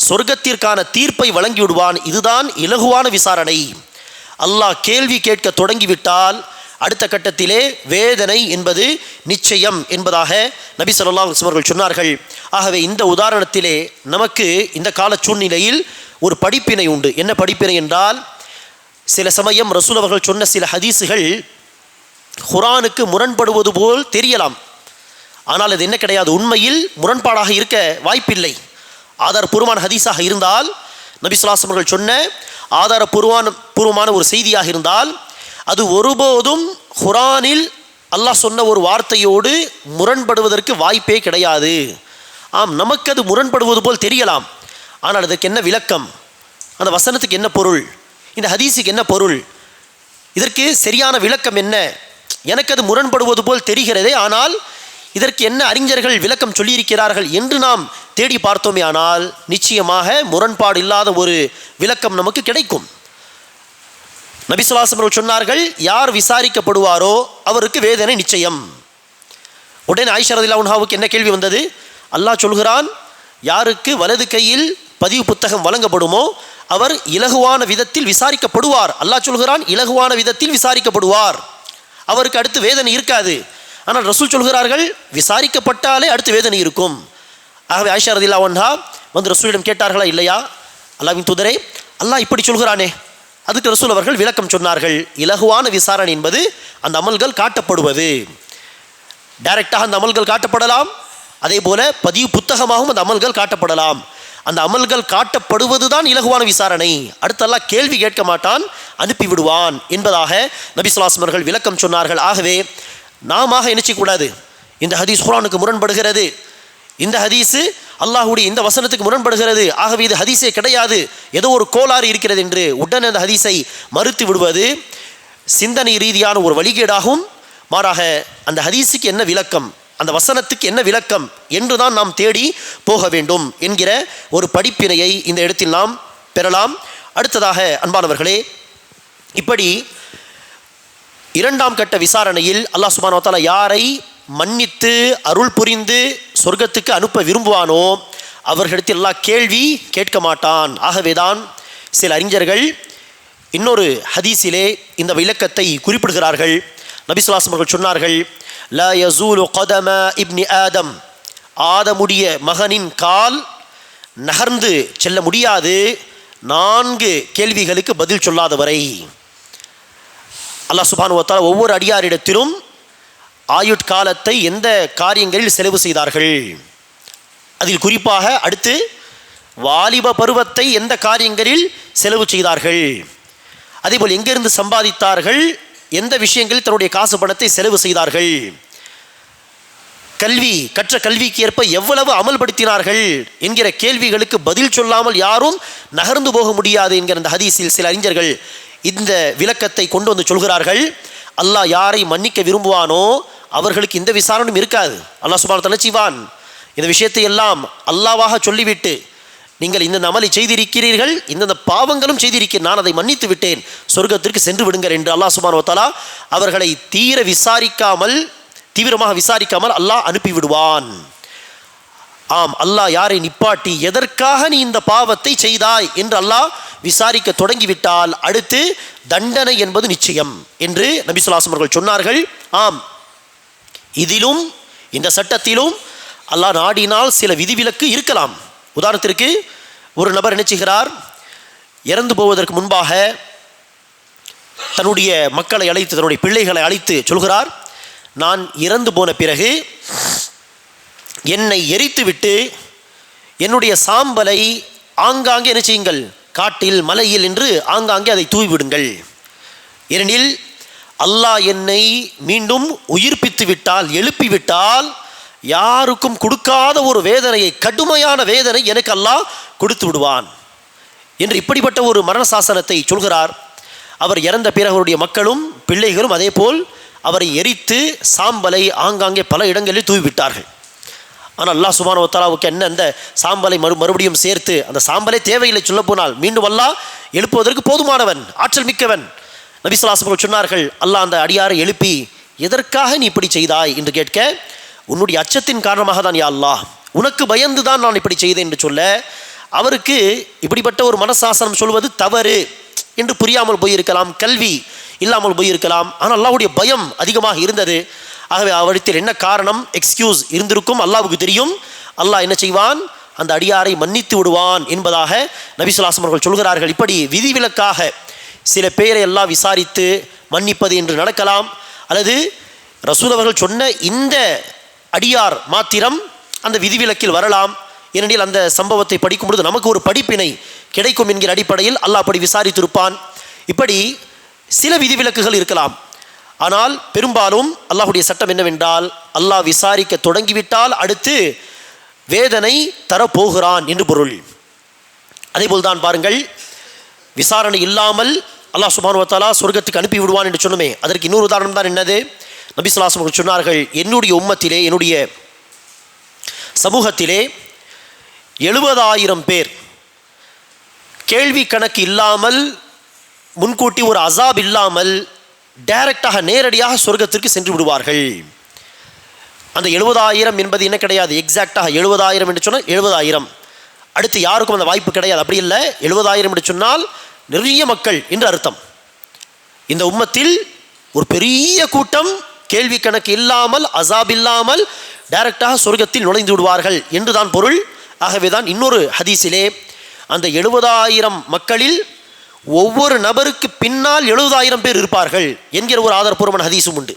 சொர்க்கத்திற்கான தீர்ப்பை வழங்கி விடுவான். இதுதான் இலகுவான விசாரணை. அல்லாஹ் கேள்வி கேட்க தொடங்கிவிட்டால் அடுத்த கட்டத்திலே வேதனை என்பது நிச்சயம் என்பதாக நபி ஸல்லல்லாஹு அலைஹி வஸல்லம் அவர்கள் சொன்னார்கள். ஆகவே இந்த உதாரணத்திலே நமக்கு இந்த கால சூழ்நிலையில் ஒரு படிப்பினை உண்டு. என்ன படிப்பினை என்றால், சில சமயம் ரசூல் அவர்கள் சொன்ன சில ஹதீஸுகள் குர்ஆனுக்கு முரண்படுவது போல் தெரியலாம். ஆனால் அது என்ன கிடையாது, உண்மையில் முரண்பாடாக இருக்க வாய்ப்பில்லை. ஆதாரபூர்வமான ஹதீஸாக இருந்தால், நபி ஸல்லல்லாஹு அலைஹி வஸல்லம் அவர்கள் சொன்ன ஆதாரபூர்வமான ஒரு செய்தியாக இருந்தால், அது ஒருபோதும் குர்ஆனில் அல்லாஹ் சொன்ன ஒரு வார்த்தையோடு முரண்படுவதற்கு வாய்ப்பே கிடையாது. ஆம், நமக்கு அது முரண்படுவது போல் தெரியலாம். ஆனால் அதற்கு என்ன விளக்கம், அந்த வசனத்துக்கு என்ன பொருள், இந்த ஹதீஸுக்கு என்ன பொருள், இதற்கு சரியான விளக்கம் என்ன? எனக்கு அது முரண்படுவது போல் தெரிகிறதே, ஆனால் இதற்கு என்ன அறிஞர்கள் விளக்கம் சொல்லியிருக்கிறார்கள் என்று நாம் தேடி பார்த்தோமே ஆனால் நிச்சயமாக முரண்பாடு இல்லாத ஒரு விளக்கம் நமக்கு கிடைக்கும். நபி ஸல்லல்லாஹு அலைஹி வஸல்லம் சொன்னார்கள், யார் விசாரிக்கப்படுவாரோ அவருக்கு வேதனை நிச்சயம். உடனே ஆயிஷா ரலியல்லாஹு அன்ஹாவுக்கு என்ன கேள்வி வந்தது? அல்லாஹ் சொல்கிறான், யாருக்கு வலது கையில் பதிவு புத்தகம் வழங்கப்படுமோ அவர் இலகுவான விதத்தில் விசாரிக்கப்படுவார். அல்லாஹ் சொல்கிறான், இலகுவான விதத்தில் விசாரிக்கப்படுவார், அவருக்கு அடுத்து வேதனை இருக்காது. ஆனால் ரசூல் சொல்கிறார்கள், விசாரிக்கப்பட்டாலே அடுத்து வேதனை இருக்கும். ஆகவே ஆயிஷா ரலியல்லாஹு அன்ஹா வந்து ரசூலிடம் கேட்டார்களா, இல்லையா அல்லாஹ்வின் தூதரே, அல்லாஹ் இப்படி சொல்கிறானே. அதுக்கு ரசூல் அவர்கள் விளக்கம் சொன்னார்கள், இலகுவான விசாரணை என்பது அந்த அமல்கள் காட்டப்படுவது. டைரக்டாக அந்த அமல்கள் காட்டப்படலாம், அதே போல பதிவு புத்தகமாகவும் அந்த அமல்கள் காட்டப்படலாம். அந்த அமல்கள் காட்டப்படுவது தான் இலகுவான விசாரணை. அடுத்தெல்லாம் கேள்வி கேட்க மாட்டான், அனுப்பிவிடுவான் என்பதாக நபி ஸல்லல்லாஹு அலைஹி வஸல்லம் அவர்கள் விளக்கம் சொன்னார்கள். ஆகவே நாம நினைச்சக்கூடாது, இந்த ஹதீஸ் குர்ஆனுக்கு முரண்படுகிறது, இந்த ஹதீஸு அல்லாஹ்வுடைய இந்த வசனத்துக்கு முரண்படுகிறது, ஆகவே இது ஹதீஸே கிடையாது, ஏதோ ஒரு கோளாறு இருக்கிறது என்று உடனே அந்த ஹதீஸை மறுத்து விடுவது சிந்தனை ரீதியான ஒரு வழிகேடாகும். மாறாக அந்த ஹதீஸுக்கு என்ன விளக்கம், அந்த வசனத்துக்கு என்ன விளக்கம் என்று தான் நாம் தேடி போக வேண்டும் என்கிற ஒரு படிப்பினையை இந்த இடத்தில் நாம் பெறலாம். அடுத்ததாக அன்பானவர்களே, இப்படி இரண்டாம் கட்ட விசாரணையில் அல்லாஹ் சுப்ஹானஹு வ தஆலா யாரை மன்னித்து அருள் புரிந்து சொர்க்கத்துக்கு அனுப்ப விரும்புவானோ அவர்களிடத்தில் அல்லாஹ் கேள்வி கேட்க மாட்டான். ஆகவேதான் சில அறிஞர்கள் இன்னொரு ஹதீஸிலே இந்த விளக்கத்தை குறிப்பிடுகிறார்கள். நபி ஸல்லல்லாஹு அலைஹி வஸல்லம் அவர்கள் சொன்னார்கள், லா யஸூலு கதம இப்னி ஆதம், ஆதமுடைய மகனின் கால் நகர்ந்து செல்ல முடியாது 4 கேள்விகளுக்கு பதில் சொல்லாதவரை. அல்லாஹ் சுப்ஹானஹு வ தஆலா ஒவ்வொரு அடியாரிடத்திலும் ஆயுட்காலத்தை எந்த காரியங்களில் செலவு செய்தார்கள், அதில் குறிப்பாக அடுத்து வாலிப பருவத்தை எந்த காரியங்களில் செலவு செய்தார்கள், அதேபோல் எங்கிருந்து சம்பாதித்தார்கள், எந்த விஷயங்களில் தன்னுடைய காசு பணத்தை செலவு செய்தார்கள், கல்வி கற்ற கல்விக்கு ஏற்ப எவ்வளவு அமல்படுத்தினார்கள் என்கிற கேள்விகளுக்கு பதில் சொல்லாமல் யாரும் நகர்ந்து போக முடியாது என்கிற அந்த ஹதீஸில் சில அறிஞர்கள் இந்த விளக்கத்தை கொண்டு வந்து சொல்கிறார்கள். அல்லாஹ் யாரை மன்னிக்க விரும்புவானோ அவர்களுக்கு இந்த விசாரணையும் இருக்காது. அல்லாஹ் சுப்ஹானஹு வ தஆலா செய்வான், இந்த விஷயத்தை எல்லாம் அல்லாஹ்வாக சொல்லிவிட்டு நீங்கள் இந்த அமலை செய்திருக்கிறீர்கள், இந்த பாவங்களும் செய்திருக்கிறேன், நான் அதை மன்னித்து விட்டேன், சொர்க்கத்திற்கு சென்று விடுங்கள் என்று அல்லாஹ் சுப்ஹானஹு வ தஆலா அவர்களை தீவிரமாக விசாரிக்காமல் அல்லாஹ் அனுப்பிவிடுவான். ஆம், அல்லாஹ் யாரை நிப்பாட்டி எதற்காக நீ இந்த பாவத்தை செய்தாய் என்று அல்லாஹ் விசாரிக்க தொடங்கிவிட்டால் அடுத்து தண்டனை என்பது நிச்சயம் என்று நபி ஸல்லல்லாஹு அலைஹி வஸல்லம் அவர்கள் சொன்னார்கள். ஆம், இதிலும் இந்த சட்டத்திலும் அல்லாஹ் நாடினால் சில விதிவிலக்கு இருக்கலாம். உதாரணத்திற்கு ஒரு நபர் என்ன செய்கிறார், இறந்து போவதற்கு முன்பாக தன்னுடைய மக்களை அழைத்து, தன்னுடைய பிள்ளைகளை அழைத்து சொல்கிறார், நான் இறந்து போன பிறகு என்னை எரித்துவிட்டு என்னுடைய சாம்பலை ஆங்காங்கே என்ன செய்யுங்கள், காட்டில் மலையில் என்று ஆங்காங்கே அதை தூவிவிடுங்கள், ஏனெனில் அல்லாஹ் என்னை மீண்டும் உயிர்ப்பித்து விட்டால், எழுப்பிவிட்டால் யாருக்கும் கொடுக்காத ஒரு வேதனையை, கடுமையான வேதனை எனக்கு அல்லாஹ் கொடுத்து விடுவான் என்று இப்படிப்பட்ட ஒரு மரண சாசனத்தை சொல்கிறார். அவர் இறந்த பிறகு அவருடைய மக்களும் பிள்ளைகளும் அதே போல் அவரை எரித்து சாம்பலை ஆங்காங்கே பல இடங்களில் தூவிவிட்டார்கள். ஆனால் அல்லாஹ் சுப்ஹானஹு வ தஆலாவுக்கு என்ன, அந்த சாம்பலை மறுபடியும் சேர்த்து, அந்த சாம்பலே தேவையில்லை சொல்ல போனால், மீண்டும் அல்லாஹ் எழுப்புவதற்கு போதுமானவன், ஆற்றல் மிக்கவன். நபி ஸல்லல்லாஹு அலைஹி வஸல்லம் சொன்னார்கள், அல்லாஹ் அந்த அடியாரை எழுப்பி, எதற்காக நீ இப்படி செய்தாய் என்று கேட்க, உன்னுடைய அச்சத்தின் காரணமாக தான் யா அல்லாஹ், உனக்கு பயந்து தான் நான் இப்படி செய்தேன் என்று சொல்ல, அவருக்கு இப்படிப்பட்ட ஒரு மனசாசனம் சொல்வது தவறு என்று புரியாமல் போயிருக்கலாம், கல்வி இல்லாமல் போயிருக்கலாம். ஆனால் அல்லாஹ்வுடைய பயம் அதிகமாக இருந்தது. ஆகவே அவரிடத்தில் என்ன காரணம், எக்ஸ்கியூஸ் இருந்திருக்கும், அல்லாஹ்வுக்கு தெரியும். அல்லாஹ் என்ன செய்வான், அந்த அடியாரை மன்னித்து விடுவான் என்பதாக நபி ஸல்லல்லாஹு அலைஹி வஸல்லம் அவர்கள் சொல்கிறார்கள். இப்படி விதிவிலக்காக சில பேரை எல்லாம் விசாரித்து மன்னிப்பது என்று நடக்கலாம். அல்லது ரசூல் அவர்கள் சொன்ன இந்த அடியார் மாத்திரம் அந்த விதிவிலக்கில் வரலாம். ஏனெனில் அந்த சம்பவத்தை படிக்கும் பொழுது நமக்கு ஒரு படிப்பினை கிடைக்கும் என்கிற அடிப்படையில் அல்லாஹ் அப்படி விசாரித்திருப்பான். இப்படி சில விதிவிலக்குகள் இருக்கலாம். ஆனால் பெரும்பாலும் அல்லாஹ்வுடைய சட்டம் என்னவென்றால், அல்லாஹ் விசாரிக்க தொடங்கிவிட்டால் அடுத்து வேதனை தரப்போகிறான் என்று பொருள். அதேபோல் தான் பாருங்கள், விசாரணை இல்லாமல் அல்லாஹ் சுப்ஹானஹு வ தஆலா சொர்க்கத்துக்கு அனுப்பி விடுவான் என்று சொன்னோமே, அதற்கு இன்னொரு உதாரணம் தான் என்னது, நபி ஸல்லல்லாஹு அலைஹி வஸல்லம் சொன்னார்கள், என்னுடைய உம்மத்திலே, என்னுடைய சமூகத்திலே 70,000 பேர் கேள்வி கணக்கு இல்லாமல், முன்கூட்டி ஒரு அசாப் இல்லாமல் டைரக்டாக நேரடியாக சொர்க்கத்திற்கு சென்று விடுவார்கள். அந்த 70,000 என்பது என்ன கிடையாது, எக்ஸாக்டாக 70,000 என்று சொன்னால் 70,000, அடுத்து யாருக்கும் அந்த வாய்ப்பு கிடையாது. அப்படி இல்லை, 70,000 என்று சொன்னால் நிறைய மக்கள் என்று அர்த்தம். இந்த உம்மத்தில் ஒரு பெரிய கூட்டம் கேள்வி கணக்கு இல்லாமல், அசாப் இல்லாமல் டைரக்டாக சொர்க்கத்தில் நுழைந்து விடுவார்கள் என்றுதான் பொருள். ஆகவே தான் இன்னொரு ஹதீஸிலே அந்த 70,000 மக்களில் ஒவ்வொரு நபருக்கு பின்னால் 70,000 பேர் இருப்பார்கள் என்கிற ஒரு ஆதாரபூர்வமான ஹதீஸும் உண்டு.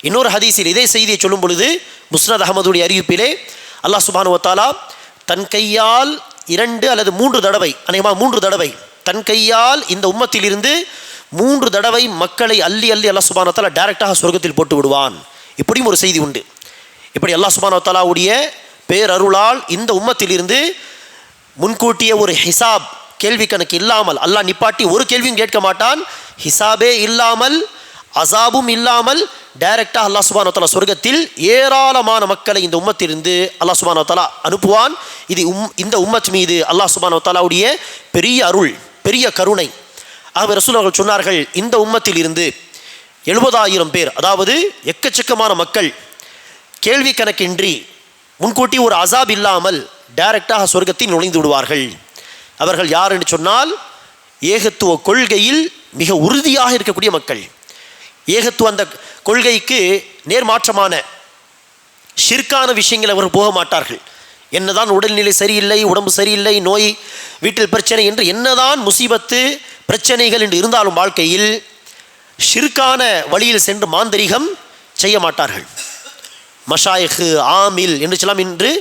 இன்னொரு ஹதீஸில் இதே செய்தியை சொல்லும் பொழுது முஸ்னத் அஹமதுடைய அறிவிப்பிலே அல்லாஹ் சுப்ஹானஹு வ தஆலா தன் கையால் 2 அல்லது 3 தடவை, அநேகமாக 3 தடவை தன் கையால் இந்த உம்மத்திலிருந்து 3 தடவை மக்களை அள்ளி அள்ளி அல்லாஹ் சுப்ஹானஹு வ தஆலா டைரக்டாக சொர்க்கத்தில் போட்டு விடுவான். இப்படியும் ஒரு செய்தி உண்டு. இப்படி அல்லாஹ் சுப்ஹானஹு வ தஆலாவுடைய பேரருளால் இந்த உம்மத்திலிருந்து முன்கூட்டிய ஒரு ஹிசாப், கேள்வி கணக்கு இல்லாமல் அல்லாஹ் நிப்பாட்டி ஒரு கேள்வியும் கேட்க மாட்டான், ஹிசாபே இல்லாமல் அசாபும் இல்லாமல் டைரக்டாக அல்லாஹ் சுப்ஹானஹு வ தஆலா சொர்க்கத்தில் ஏராளமான மக்களை இந்த உம்மத்திலிருந்து அல்லாஹ் சுப்ஹானஹு வ தஆலா அனுப்புவான். இது இந்த உம்மத் மீது அல்லாஹ் சுப்ஹானஹு வ தஆலாவுடைய பெரிய அருள், பெரிய கருணை. ஆகவே ரசூல் அவர்கள் சொன்னார்கள், இந்த உம்மத்தில் இருந்து 70,000 பேர், அதாவது எக்கச்சக்கமான மக்கள் கேள்வி கணக்கின்றி முன்கூட்டி ஒரு அசாப் இல்லாமல் டைரக்டாக சொர்க்கத்தில் நுழைந்து விடுவார்கள். அவர்கள் யார் என்று சொன்னால், ஏகத்துவ கொள்கையில் மிக உறுதியாக இருக்கக்கூடிய மக்கள். ஏகத்துவ அந்த கொள்கைக்கு நேர்மாற்றமான ஷிர்கான விஷயங்கள் அவர்கள் போக மாட்டார்கள். என்னதான் உடல்நிலை சரியில்லை, உடம்பு சரியில்லை, நோய், வீட்டில் பிரச்சனை என்று என்னதான் முசீபத்து பிரச்சனைகள் என்று இருந்தாலும் வாழ்க்கையில் ஷிர்கான வழியில் சென்று மாந்திரிகம் செய்ய மாட்டார்கள். மஷாயிஹ், ஆமில் என்று சொல்லலாம். இன்று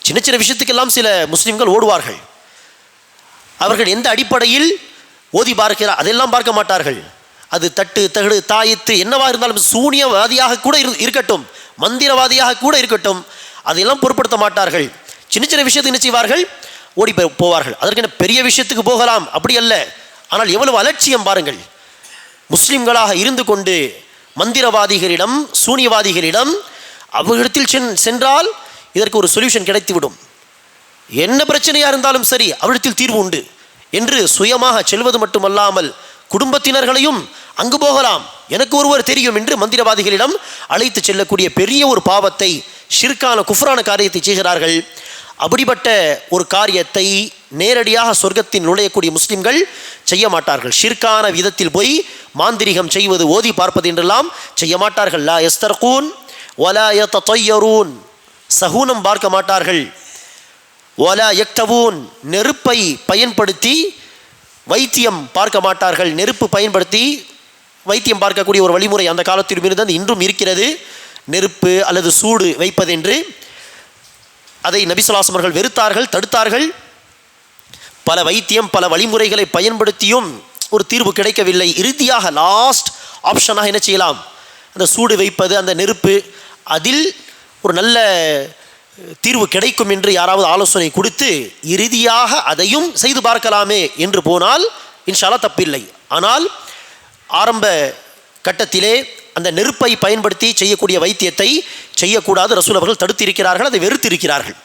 சின்ன சின்ன விஷயத்துக்கெல்லாம் சில முஸ்லிம்கள் ஓடுவார்கள். அவர்கள் எந்த அடிப்படையில் ஓதி பார்க்கிறார் அதெல்லாம் பார்க்க மாட்டார்கள். அது தட்டு தகடு தாயத்து என்னவா இருந்தாலும், சூனியவாதியாக கூட இருக்கட்டும், மந்திரவாதியாக கூட இருக்கட்டும், அதையெல்லாம் பொருட்படுத்த மாட்டார்கள். சின்ன சின்ன விஷயத்துக்கு என்ன செய்வார்கள், ஓடி போவார்கள். அதற்கு என்ன பெரிய விஷயத்துக்கு போகலாம், அப்படி அல்ல. ஆனால் எவ்வளவு அலட்சியம் பாருங்கள். முஸ்லிம்களாக இருந்து கொண்டு மந்திரவாதிகளிடம், சூனியவாதிகளிடம் அவர்களிடத்தில் சென்றால் இதற்கு ஒரு சொல்யூஷன் கிடைத்துவிடும், என்ன பிரச்சனையாக இருந்தாலும் சரி அவரிடத்தில் தீர்வு உண்டு என்று சுயமாக செல்வது மட்டுமல்லாமல் குடும்பத்தினர்களையும் அங்கு போகலாம், எனக்கு ஒருவர் தெரியும் என்று மந்திரவாதிகளிடம் அழைத்து செல்லக்கூடிய பெரிய ஒரு பாவத்தை, ஷிர்கான குஃப்ரான காரியத்தை செய்கிறார்கள். அப்படிப்பட்ட ஒரு காரியத்தை நேரடியாக சொர்க்கத்தில் நுழையக்கூடிய முஸ்லிம்கள் செய்ய மாட்டார்கள். ஷிர்கான விதத்தில் போய் மாந்திரிகம் செய்வது, ஓதி பார்ப்பது என்றெல்லாம் செய்ய மாட்டார்கள். லா யஸ்தர்கூன் வலா யததய்யரூன், சகூனம் பார்க்க மாட்டார்கள். வலா யக்தவூன், நெருப்பை பயன்படுத்தி வைத்தியம் பார்க்க மாட்டார்கள். நெருப்பு பயன்படுத்தி வைத்தியம் பார்க்கக்கூடிய ஒரு வழிமுறை அந்த காலத்தில் இருந்து இன்றும் இருக்கிறது. நெருப்பு அல்லது சூடு வைப்பதென்று அதை நபி ஸல்லல்லாஹு அலைஹி வஸல்லம் அவர்கள் வெறுத்தார்கள், தடுத்தார்கள். பல வைத்தியம், பல வழிமுறைகளை பயன்படுத்தியும் ஒரு தீர்வு கிடைக்கவில்லை. இறுதியாக லாஸ்ட் ஆப்ஷனாக என்ன செய்யலாம், அந்த சூடு வைப்பது, அந்த நெருப்பு, அதில் ஒரு நல்ல தீர்வு கிடைக்கும் என்று யாராவது ஆலோசனை கொடுத்து இறுதியாக அதையும் செய்து பார்க்கலாமே என்று போனால் இன்ஷா அல்லாஹ் தப்பில்லை. ஆனால் ஆரம்ப கட்டத்திலே அந்த நெருப்பை பயன்படுத்தி செய்யக்கூடிய வைத்தியத்தை செய்யக்கூடாது. ரசூல் அவர்கள் தடுத்திருக்கிறார்கள், அதை வெறுத்திருக்கிறார்கள்.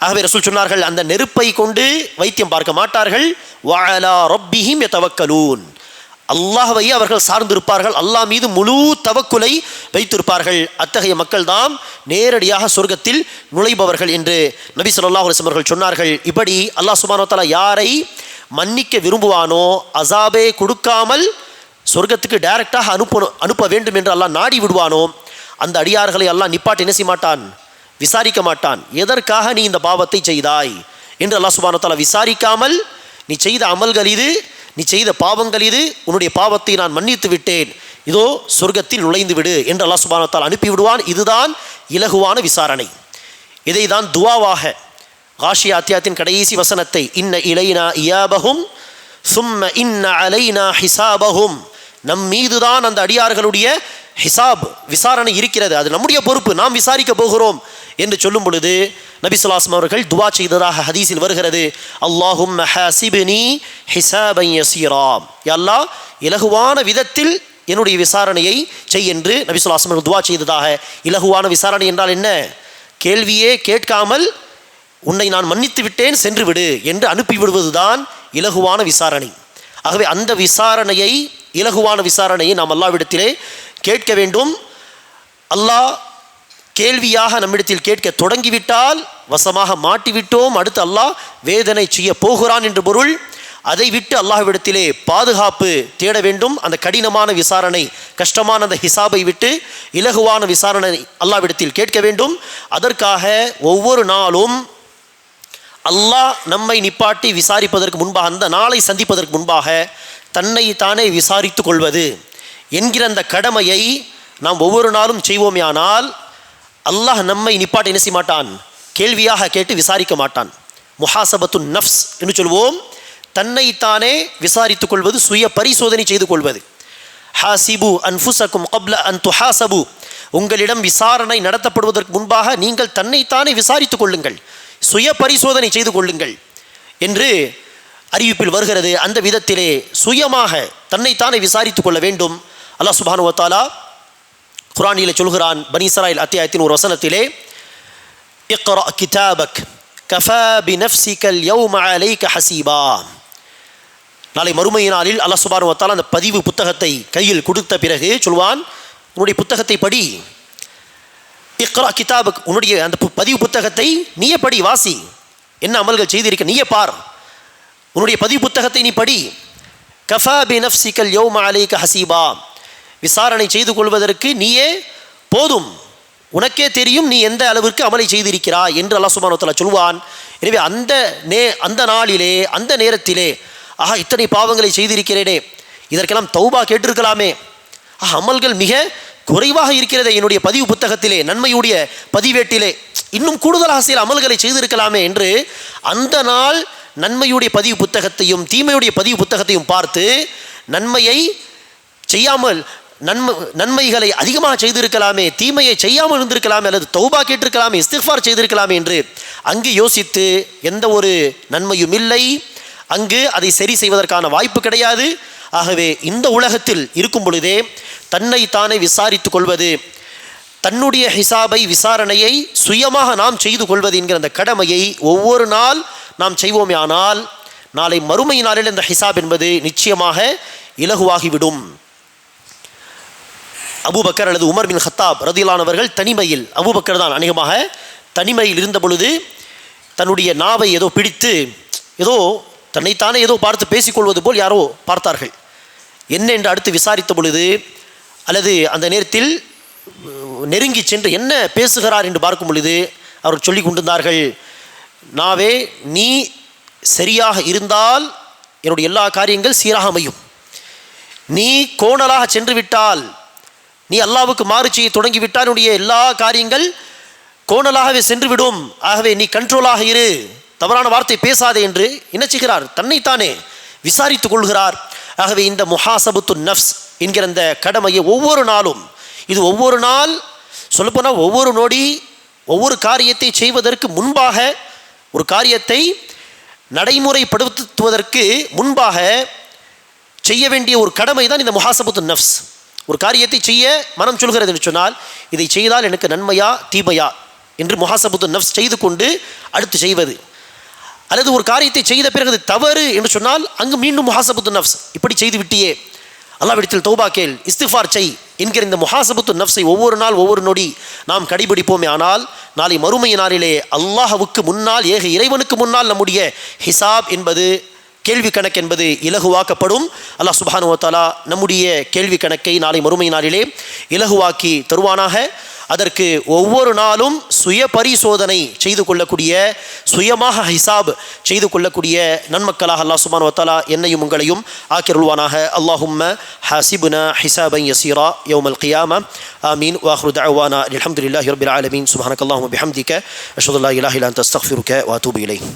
ஆகவே ரசூல் சொன்னார்கள், அந்த நெருப்பை கொண்டு வைத்தியம் பார்க்க மாட்டார்கள். வஅலா ரப்பிஹிம் யதவக்கலூன், அல்லாஹ்வை அவர்கள் சார்ந்திருப்பார்கள், அல்லாஹ் மீது முழு தவக்குலை வைத்திருப்பார்கள். அத்தகைய மக்கள் தான் நேரடியாக சொர்க்கத்தில் நுழைபவர்கள் என்று நபி ஸல்லல்லாஹு அலைஹி வஸல்லம் அவர்கள் சொன்னார்கள். இப்படி அல்லாஹ் சுப்ஹானஹு வ தஆலா யாரை மன்னிக்க விரும்புவானோ அஸாபே கொடுக்காமல் சொர்க்கத்துக்கு டைரக்டாக அனுப்ப வேண்டும் என்று அல்லாஹ் நாடி விடுவானோ அந்த அடியார்களை அல்லாஹ் நிப்பாட்டி என்ன செய்ய மாட்டான், விசாரிக்க மாட்டான். எதற்காக நீ இந்த பாவத்தை செய்தாய் என்று அல்லாஹ் சுப்ஹானஹு வ தஆலா விசாரிக்காமல், நீ செய்த அமல்கள் இது, நீ செய்த பாவங்கள் இது, உன்னுடைய பாவத்தை நான் மன்னித்து விட்டேன், இதோ சொர்க்கத்தில் நுழைந்து விடு என்று அல்லாஹ் சுப்ஹானஹு வ தஆலா அனுப்பிவிடுவான். இதுதான் இலகுவான விசாரணை. இதை தான் துவாவாக காஷியா அத்தியாயத்தின் கடைசி வசனத்தை இன்ன இலைனா இயாபஹும் சும்ம இன்ன அலைனா ஹிசாபஹும், நம் மீதுதான் அந்த அடியார்களுடைய ஹிசாப் விசாரணை இருக்கிறது, அது நம்முடைய பொறுப்பு, நாம் விசாரிக்க போகிறோம் என்று சொல்லும் பொழுது நபி ஸல்லல்லாஹு அலைஹி வஸல்லம் அவர்கள் துவா செய்ததாக ஹதீஸில் வருகிறது, அல்லாஹும்ம ஹாசிப்னி ஹிசாபன் யஸீரா, யா அல்லாஹ் இலகுவான விதத்தில் என்னுடைய விசாரணையை செய் என்று நபி ஸல்லல்லாஹு அலைஹி வஸல்லம் துவா செய்ததாக. இலகுவான விசாரணை என்றால் என்ன? கேள்வியே கேட்காமல் உன்னை நான் மன்னித்து விட்டேன் சென்று விடு என்று அனுப்பிவிடுவதுதான் இலகுவான விசாரணை. ஆகவே அந்த விசாரணையை, இலகுவான விசாரணையை நாம் அல்லாஹ்விடத்திலே கேட்க வேண்டும். அல்லாஹ் கேள்வியாக நம்மிடத்தில் கேட்க தொடங்கிவிட்டால் வசமாக மாட்டிவிட்டோம், அடுத்து அல்லாஹ் வேதனை செய்ய போகிறான் என்று பொருள். அதை விட்டு அல்லாஹ்விடத்திலே பாதுகாப்பு தேட வேண்டும். அந்த கடினமான விசாரணை, கஷ்டமான அந்த ஹிசாபை விட்டு இலகுவான விசாரணை அல்லாஹ்விடத்தில் கேட்க வேண்டும். அதற்காக ஒவ்வொரு நாளும் அல்லாஹ் நம்மை நிப்பாட்டி விசாரிப்பதற்கு முன்பாக, அந்த நாளை சந்திப்பதற்கு முன்பாக தன்னை தானே விசாரித்து கொள்வது என்கிற அந்த கடமையை நாம் ஒவ்வொரு நாளும் செய்வோமேயானால் அல்லாஹ் நம்மை நிப்பாட்டி என்ன செய்ய மாட்டான், கேள்வியாக கேட்டு விசாரிக்க மாட்டான். முஹாசபத்துன் நஃப்ஸ் என்று சொல்வோம். தன்னைத்தானே விசாரித்து கொள்வது, சுய பரிசோதனை செய்து கொள்வது. ஹாசிபு அன்ஃபுஸக்கும் கப்ல அன் துஹாசபு, உங்களிடம் விசாரணை நடத்தப்படுவதற்கு முன்பாக நீங்கள் தன்னைத்தானே விசாரித்து கொள்ளுங்கள், சுய பரிசோதனை செய்து கொள்ளுங்கள் என்று அறிவிப்பில் வருகிறது. அந்த விதத்திலே சுயமாக தன்னைத்தானே விசாரித்து கொள்ள வேண்டும். அல்லாஹ் சுப்ஹானஹு வ தஆலா குர்ஆனிலே சொல்கிறான், பனி இஸ்ராயீல் அத்தியாயத்தின் ஒரு வசனத்திலே, இக்ரா கிதாபக் கஃபா பினஃப்ஸிகல் யௌம அலைக ஹஸீபா, நாளை மறுமை நாளில் அல்லாஹ் சுப்ஹானஹு வ தஆலா அந்த பதிவு புத்தகத்தை கையில் கொடுத்த பிறகு சொல்வான், உன்னுடைய புத்தகத்தை படி. இக்ரா கிதாபக், உன்னுடைய அந்த பதிவு புத்தகத்தை நீயே படி, வாசி, என்ன அமல்கள் செய்திருக்க நீயே பார், உன்னுடைய பதிவு புத்தகத்தை நீ படி. கஃபா பினஃப்ஸிகல் யௌம அலைக ஹஸீபா, விசாரணை செய்து கொள்வதற்கு நீயே போதும், உனக்கே தெரியும் நீ எந்த அளவிற்கு அமலை செய்திருக்கிறாய் என்று அல்லாஹ் சுப்ஹானஹு வ தஆலா சொல்வான். எனவே அந்த நாளிலே, அந்த நேரத்திலே, ஆஹா இத்தனை பாவங்களை செய்திருக்கிறேனே, இதற்கெல்லாம் தௌபா கேட்டிருக்கலாமே, அமல்கள் மிக குறைவாக இருக்கிறதே என்னுடைய பதிவு புத்தகத்திலே, நன்மையுடைய பதிவேட்டிலே, இன்னும் கூடுதலாக சில அமல்களை செய்திருக்கலாமே என்று அந்த நாள் நன்மையுடைய பதிவு புத்தகத்தையும் தீமையுடைய பதிவு புத்தகத்தையும் பார்த்து நன்மையை செய்யாமல், நன்மைகளை அதிகமாக செய்திருக்கலாமே, தீமையை செய்யாமல் இருந்திருக்கலாமே, அல்லது தௌபா கேட்டிருக்கலாமே, இஸ்திக்ஃபார் செய்திருக்கலாமே என்று அங்கு யோசித்து எந்த ஒரு நன்மையும் இல்லை, அங்கு அதை சரி செய்வதற்கான வாய்ப்பு கிடையாது. ஆகவே இந்த உலகத்தில் இருக்கும் பொழுதே தன்னை தானே விசாரித்து கொள்வது, தன்னுடைய ஹிசாபை, விசாரணையை சுயமாக நாம் செய்து கொள்வது என்கிற அந்த கடமையை ஒவ்வொரு நாள் நாம் செய்வோமே ஆனால் நாளை மறுமை நாளில் இந்த ஹிசாப் என்பது நிச்சயமாக இலகுவாகிவிடும். அபூபக்கர் அல்லது உமர் பின் ஹத்தாப் ரதியல்லாஹு அன்ஹு அவர்கள் தனிமையில், அபூபக்கர் தான் அநேகமாக தனிமையில் இருந்த பொழுது தன்னுடைய நாவை ஏதோ பிடித்து, ஏதோ தன்னைத்தானே ஏதோ பார்த்து பேசிக்கொள்வது போல் யாரோ பார்த்தார்கள். என்ன என்று அடுத்து விசாரித்த பொழுது, அல்லது அந்த நேரத்தில் நெருங்கி சென்று என்ன பேசுகிறார் என்று பார்க்கும் பொழுது அவர் சொல்லி கொண்டிருந்தார்கள், நாவே நீ சரியாக இருந்தால் என்னுடைய எல்லா காரியங்கள் சீராக அமையும், நீ கோணலாக சென்று விட்டால், நீ அல்லாஹ்வுக்கு மாறு செய்ய தொடங்கிவிட்டால் என்னுடைய எல்லா காரியங்கள் கோணலாகவே சென்றுவிடும். ஆகவே நீ கண்ட்ரோலாக இரு, தவறான வார்த்தை பேசாதே என்று என்ன செய்கிறார், தன்னைத்தானே விசாரித்து கொள்கிறார். ஆகவே இந்த முஹாசபத்து நஃப்ஸ் என்கிற அந்த கடமையை ஒவ்வொரு நாளும், இது ஒவ்வொரு நாள் சொல்லப்போனால் ஒவ்வொரு நொடி ஒவ்வொரு காரியத்தை செய்வதற்கு முன்பாக, ஒரு காரியத்தை நடைமுறைப்படுத்துவதற்கு முன்பாக செய்ய வேண்டிய ஒரு கடமை தான் இந்த முஹாசபத்துன் நஃப்ஸ். ஒரு காரியத்தை செய்ய மனம் சொல்கிறது என்று சொன்னால், இதை செய்தால் எனக்கு நன்மையா தீமையா என்று முஹாசபத்துன் நஃப்ஸ் செய்து கொண்டு அடுத்து செய்வது. அல்லது ஒரு காரியத்தை செய்த பிறகு அது தவறு என்று சொன்னால் அங்கு மீண்டும் முஹாசபத்துன் நஃப்ஸ், இப்படி செய்து விட்டியே, அல்லாஹ்விடத்தில் தௌபா கேள், இஸ்திஃபார் செய் என்கிற இந்த முஹாசபத்துன் நஃப்ஸை ஒவ்வொரு நாள் ஒவ்வொரு நொடி நாம் கடைபிடிப்போமே ஆனால் நாளை மறுமை நாளிலே அல்லாஹ்வுக்கு முன்னால், ஏக இறைவனுக்கு முன்னால் நம்முடைய ஹிசாப் என்பது, கேள்வி கணக்கு என்பது இலகுவாக்கப்படும். அல்லாஹ் சுப்ஹானஹு வ தஆலா நம்முடைய கேள்வி கணக்கை நாளை மறுமை நாளிலே இலகுவாக்கி தருவானாக. அதற்கு ஒவ்வொரு நாளும் சுய பரிசோதனை செய்து கொள்ளக்கூடிய, சுயமாக ஹிசாப் செய்து கொள்ளக்கூடிய நன்மக்களாக அல்லாஹ் சுப்ஹானஹு வ தஆலா என்னையும் உங்களையும் ஆக்கிருள்வானாக. அல்லாஹும்ம ஹாசிப்னா ஹிசாபன் யஸீரா யௌமல் கியாமா. ஆமீன். வ ஆகிரு தஅவானா அல்ஹம்துலில்லாஹி ரப்பில் ஆலமீன். சுப்ஹானக்கல்லாஹும்ம பிஹம்திக அஷ்ஹது அல்லா இலாஹா இல்லா அன்த அஸ்தக்ஃபிருக வ அத்தூபு இலைக்.